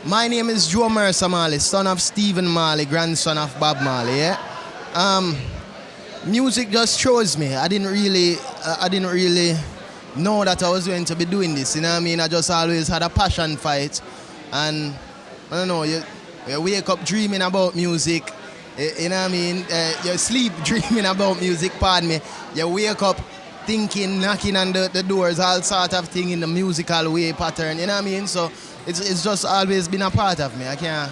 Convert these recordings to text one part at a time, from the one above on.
My name is Joe Mersa Marley, son of Stephen Marley, grandson of Bob Marley. Yeah. Music just chose me. I didn't really know that I was going to be doing this. You know what I mean? I just always had a passion for it, and I don't know. You wake up dreaming about music. You know what I mean? You sleep dreaming about music. Pardon me. You wake up thinking, knocking on the doors, all sort of thing in the musical way pattern. You know what I mean? So it's just always been a part of me. I can't.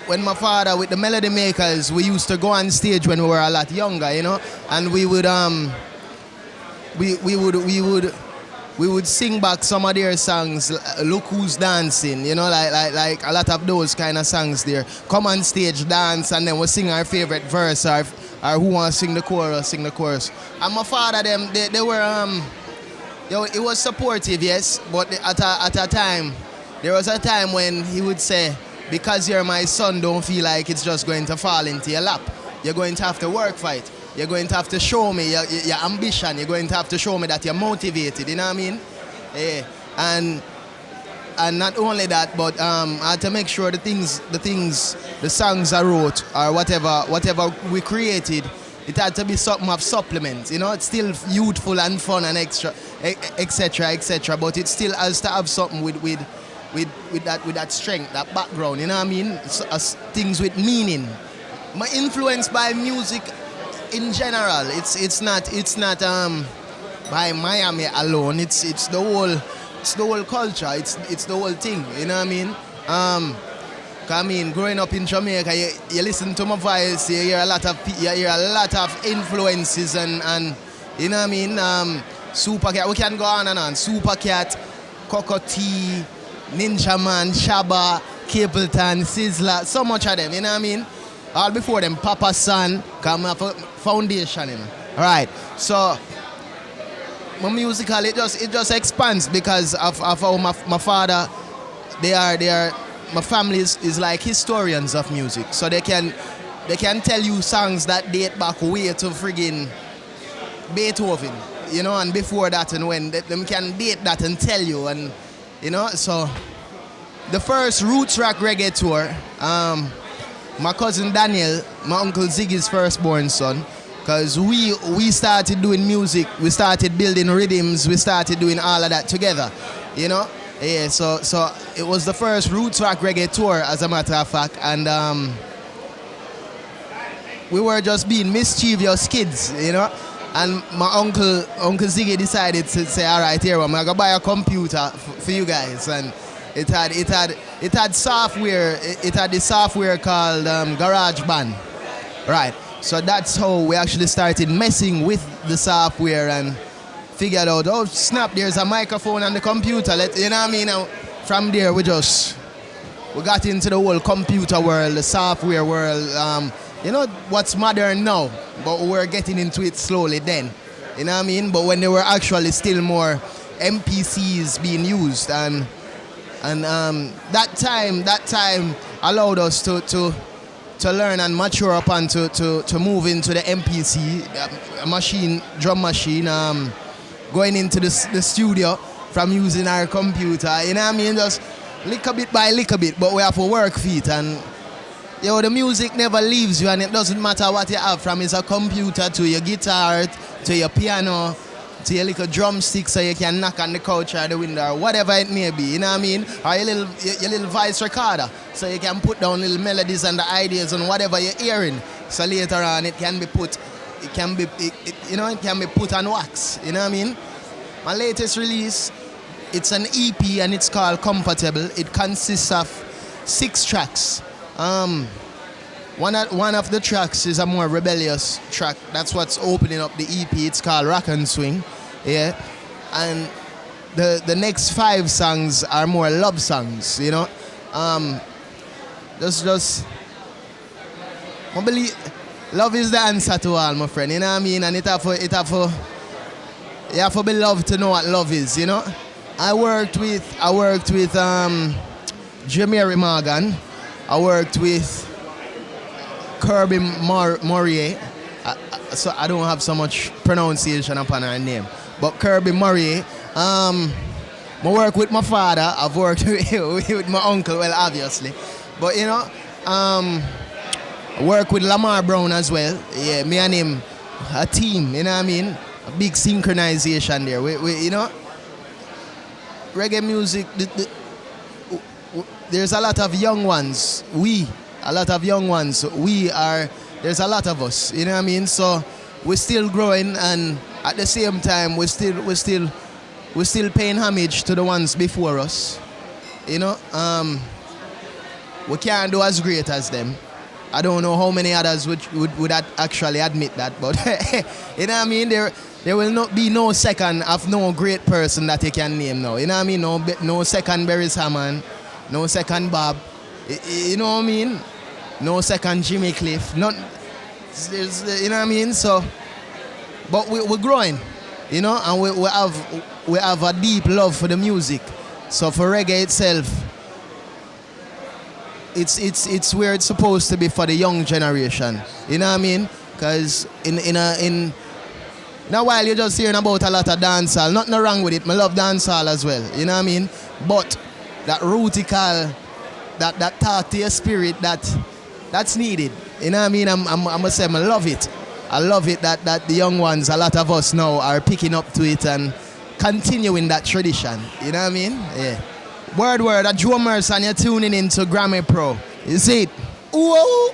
When my father with the Melody Makers, we used to go on stage when we were a lot younger, you know, and we would sing back some of their songs. Look Who's Dancing, you know, like a lot of those kind of songs there. Come on stage, dance, and then we sing our favorite verse, or who wants to sing the chorus, sing the chorus. And my father, they were it was supportive, yes, but at a time, there was a time when he would say, because you're my son, don't feel like it's just going to fall into your lap. You're going to have to work for it. You're going to have to show me your ambition. You're going to have to show me that you're motivated. You know what I mean? Yeah. And not only that, but I had to make sure the songs I wrote or whatever we created, it had to be something of supplement. You know, it's still youthful and fun and extra, etc. But it still has to have something with that strength, that background, you know what I mean? Things with meaning. My influence by music in general, it's not by Miami alone. It's the whole culture. It's the whole thing, you know what I mean? Growing up in Jamaica, you listen to my voice, you hear a lot of influences and you know what I mean? Super Cat, we can go on and on. Super Cat, Cocoa Tea, Ninja Man, Shabba, Capleton, Sizzler, so much of them, you know what I mean? All before them, Papa San, come up a foundation, you know. Alright, so my musical, it just expands because of how my father, my family is like historians of music. So they can tell you songs that date back way to friggin' Beethoven, you know, and before that, and when them can date that and tell you, and you know. So the first Roots Rock Reggae tour, my cousin Daniel, my uncle Ziggy's firstborn son, because we started doing music, we started building rhythms, we started doing all of that together, you know. Yeah, so it was the first Roots Rock Reggae tour, as a matter of fact, and we were just being mischievous kids, you know. And my uncle Ziggy decided to say, all right, here, I'm gonna buy a computer for you guys, and it had software. It had the software called GarageBand, right? So that's how we actually started messing with the software and figured out, oh snap, there's a microphone on the computer. You know what I mean? Now, from there we got into the whole computer world, the software world. You know what's modern now, but we're getting into it slowly then. You know what I mean? But when there were actually still more MPCs being used, and that time allowed us to learn and mature up and to move into the MPC drum machine, going into the studio from using our computer. You know what I mean? Just little bit by little bit, but we have to work for it. And the music never leaves you, and it doesn't matter what you have, from a computer to your guitar to your piano to your little drumstick, so you can knock on the couch or the window or whatever it may be, you know what I mean? Or your little voice recorder, so you can put down little melodies and the ideas on whatever you're hearing. So later on it can be put on wax, you know what I mean? My latest release, it's an EP and it's called Comfortable. It consists of 6 tracks. One of the tracks is a more rebellious track. That's what's opening up the EP. It's called Rock and Swing, yeah. And the next 5 songs are more love songs, you know. I believe love is the answer to all, my friend. You know what I mean? And you have to be loved to know what love is, you know. I worked with Jamrock Morgan. I worked with Kirby Murray. So I don't have so much pronunciation upon her name. But Kirby Murray. I work with my father, I've worked with my uncle, well, obviously. But, you know, I work with Lamar Brown as well. Yeah, me and him, a team, you know what I mean? A big synchronization there. We you know, reggae music, there's a lot of young ones. A lot of young ones. There's a lot of us, you know what I mean? So we're still growing, and at the same time, we're still paying homage to the ones before us. You know, we can't do as great as them. I don't know how many others would actually admit that, but you know what I mean? There will not be no second of no great person that you can name now. You know what I mean? No second Barry Hammond, no second Bob. You know what I mean? No second Jimmy Cliff. You know what I mean? So, but we're growing, you know, and we have a deep love for the music. So for reggae itself, it's where it's supposed to be for the young generation. You know what I mean? Because in a while you're just hearing about a lot of dancehall. Nothing wrong with it. I love dancehall as well. You know what I mean? But that rootical, that talk to your spirit, that's needed. You know what I mean? I'm gonna say I love it. I love it that the young ones, a lot of us now, are picking up to it and continuing that tradition. You know what I mean? Yeah. Word, a Joe Mersa, and you're tuning in to GRAMMY Pro. You see it? Ooh.